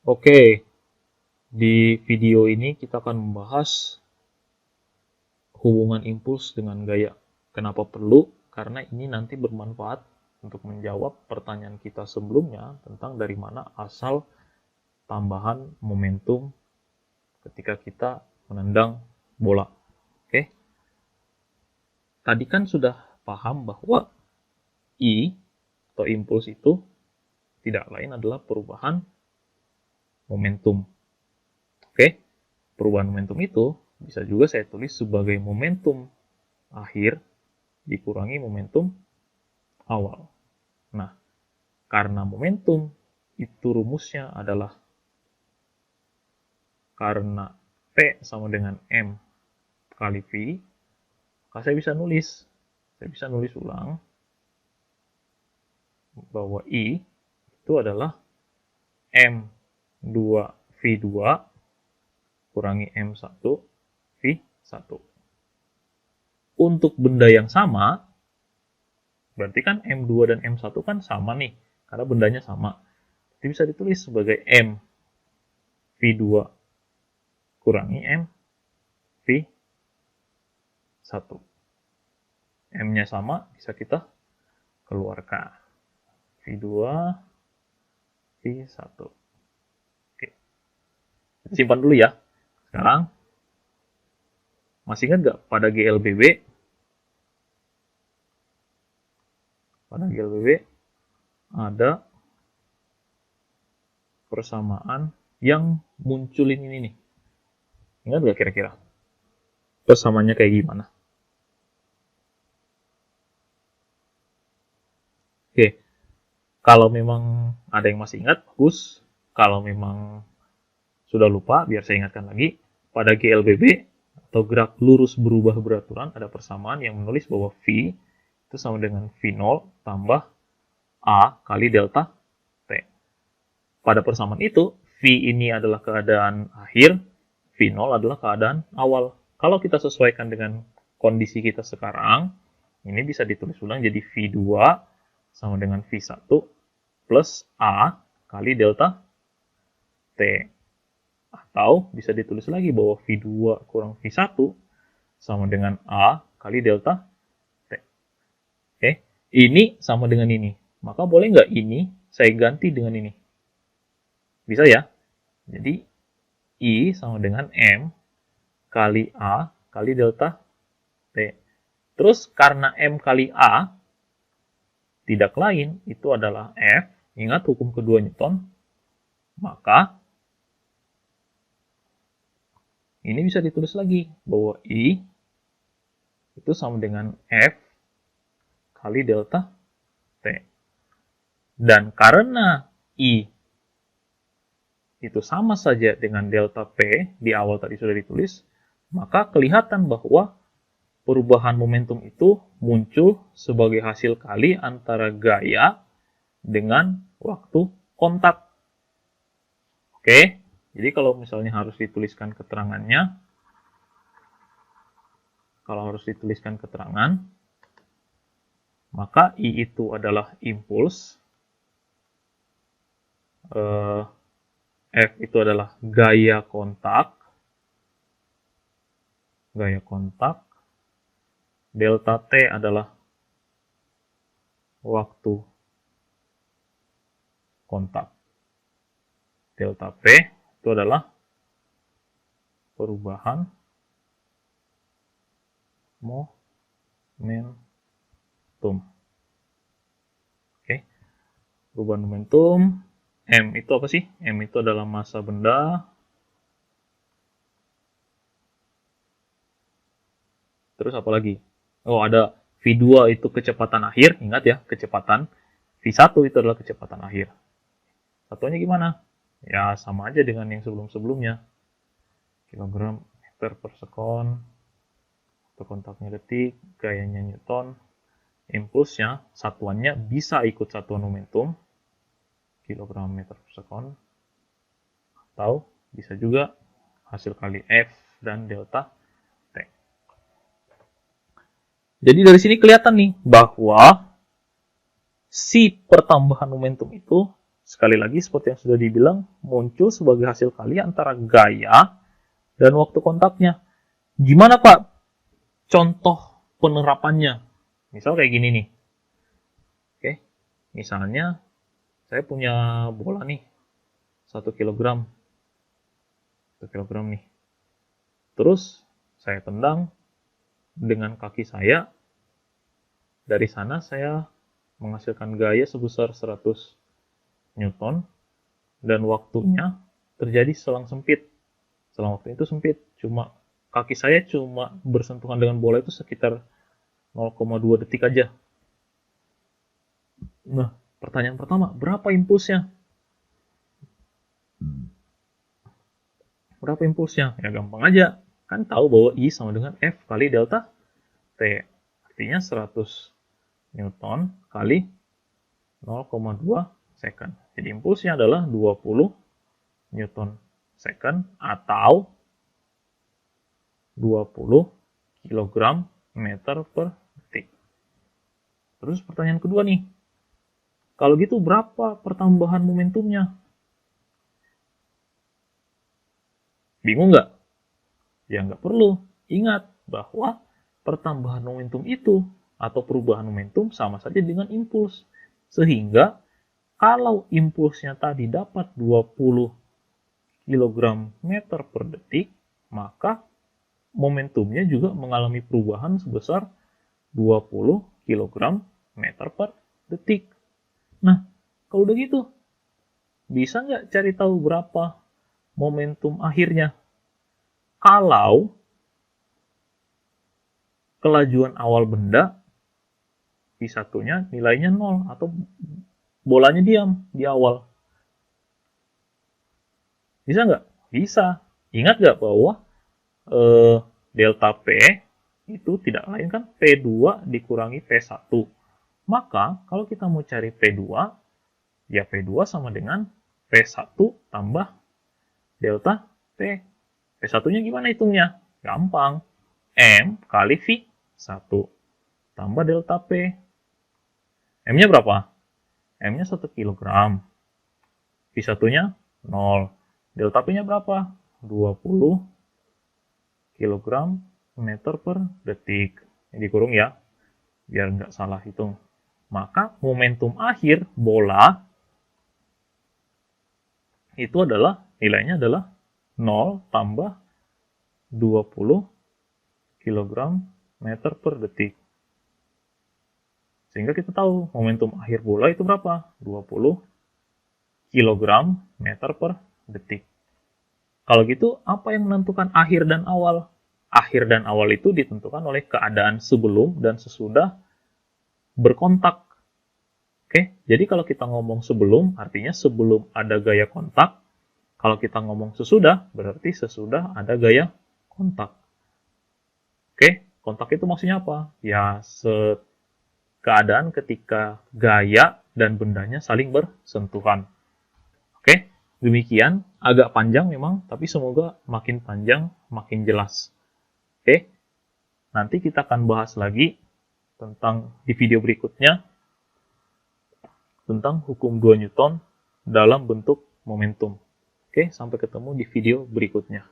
Oke, di video ini kita akan membahas hubungan impuls dengan gaya. Kenapa perlu? Karena ini nanti bermanfaat untuk menjawab pertanyaan kita sebelumnya tentang dari mana asal tambahan momentum ketika kita menendang bola. Oke. Tadi kan sudah paham bahwa I atau impuls itu tidak lain adalah perubahan momentum. Oke, perubahan momentum itu bisa juga saya tulis sebagai momentum akhir dikurangi momentum awal. Nah, karena momentum itu rumusnya adalah karena P sama dengan M kali V, maka saya bisa nulis ulang bahwa I itu adalah M2V2 kurangi M1 V1. Untuk benda yang sama, berarti kan M2 dan M1 kan sama nih, karena bendanya sama. Jadi bisa ditulis sebagai M V2 kurangi M V1. M-nya sama, bisa kita keluarkan. V2 V1. Oke. Kita simpan dulu ya. Sekarang, masih ingat nggak pada GLBB? Pada GLBB ada persamaan yang munculin ini nih. Ingat nggak kira-kira? Persamaannya kayak gimana? Oke, kalau memang ada yang masih ingat, bagus. Kalau memang sudah lupa, biar saya ingatkan lagi. Pada GLBB, atau gerak lurus berubah beraturan, ada persamaan yang menulis bahwa V itu sama dengan V0 tambah A kali delta T. Pada persamaan itu, V ini adalah keadaan akhir, V0 adalah keadaan awal. Kalau kita sesuaikan dengan kondisi kita sekarang, ini bisa ditulis ulang jadi V2 sama dengan V1 plus A kali delta T. Atau bisa ditulis lagi bahwa V2 kurang V1 sama dengan A kali delta T. Oke, ini sama dengan ini. Maka boleh nggak ini saya ganti dengan ini? Bisa ya? Jadi, I sama dengan M kali A kali delta T. Terus karena M kali A tidak lain, itu adalah F. Ingat hukum kedua Newton. Maka ini bisa ditulis lagi bahwa I itu sama dengan F kali delta T. Dan karena I itu sama saja dengan delta P, di awal tadi sudah ditulis, maka kelihatan bahwa perubahan momentum itu muncul sebagai hasil kali antara gaya dengan waktu kontak. Oke, jadi kalau misalnya harus dituliskan keterangannya, maka I itu adalah impuls, F itu adalah gaya kontak, delta T adalah waktu kontak, delta P itu adalah perubahan momentum. Oke, perubahan momentum. M itu apa sih? M itu adalah massa benda. Terus apa lagi? Oh, ada V2 itu kecepatan akhir. Ingat ya, kecepatan. V1 itu adalah kecepatan akhir. Satunya gimana? Ya, sama aja dengan yang sebelum-sebelumnya. Kilogram meter per sekon. Waktu kontaknya detik. Gayanya Newton. Impulsnya, satuannya bisa ikut satuan momentum. Kilogram meter per sekon, atau bisa juga hasil kali F dan delta T. Jadi dari sini kelihatan nih bahwa si pertambahan momentum itu sekali lagi seperti yang sudah dibilang, muncul sebagai hasil kali antara gaya dan waktu kontaknya. Gimana Pak contoh penerapannya? Misal kayak gini nih. Oke, misalnya saya punya bola nih, 1 kilogram. 1 kilogram nih. Terus saya tendang dengan kaki saya. Dari sana saya menghasilkan gaya sebesar 100 Newton dan waktunya terjadi selang sempit. Selang waktu itu sempit, kaki saya cuma bersentuhan dengan bola itu sekitar 0,2 detik aja. Nah, pertanyaan pertama, berapa impulsnya? Berapa impulsnya? Ya gampang aja. Kan tahu bahwa I sama dengan F kali delta T. Artinya 100 Newton kali 0,2 second. Jadi impulsnya adalah 20 Newton second atau 20 kg meter per detik. Terus pertanyaan kedua nih. Kalau gitu berapa pertambahan momentumnya? Bingung nggak? Ya nggak perlu. Ingat bahwa pertambahan momentum itu atau perubahan momentum sama saja dengan impuls. Sehingga kalau impulsnya tadi dapat 20 kg meter per detik, maka momentumnya juga mengalami perubahan sebesar 20 kg meter per detik. Nah, kalau udah gitu, bisa nggak cari tahu berapa momentum akhirnya? Kalau kelajuan awal benda, V1-nya nilainya 0 atau bolanya diam di awal. Bisa nggak? Bisa. Ingat nggak bahwa delta P itu tidak lain kan P2 dikurangi P1. Maka kalau kita mau cari P2, ya P2 sama dengan P1 tambah delta P. P1-nya gimana hitungnya? Gampang. M kali V1 tambah delta P. M-nya berapa? M-nya 1 kg. V1-nya 0. Delta P-nya berapa? 20 kg meter per detik. Ini dikurung ya, biar nggak salah hitung. Maka momentum akhir bola itu adalah, nilainya adalah 0 tambah 20 kg meter per detik. Sehingga kita tahu momentum akhir bola itu berapa? 20 kg meter per detik. Kalau gitu, apa yang menentukan akhir dan awal? Akhir dan awal itu ditentukan oleh keadaan sebelum dan sesudah berkontak. Oke, jadi kalau kita ngomong sebelum, artinya sebelum ada gaya kontak. Kalau kita ngomong sesudah, berarti sesudah ada gaya kontak. Oke, kontak itu maksudnya apa? Ya, keadaan ketika gaya dan bendanya saling bersentuhan. Oke, demikian. Agak panjang memang, tapi semoga makin panjang, makin jelas. Oke, nanti kita akan bahas lagi tentang di video berikutnya tentang hukum 2 Newton dalam bentuk momentum. Oke, sampai ketemu di video berikutnya.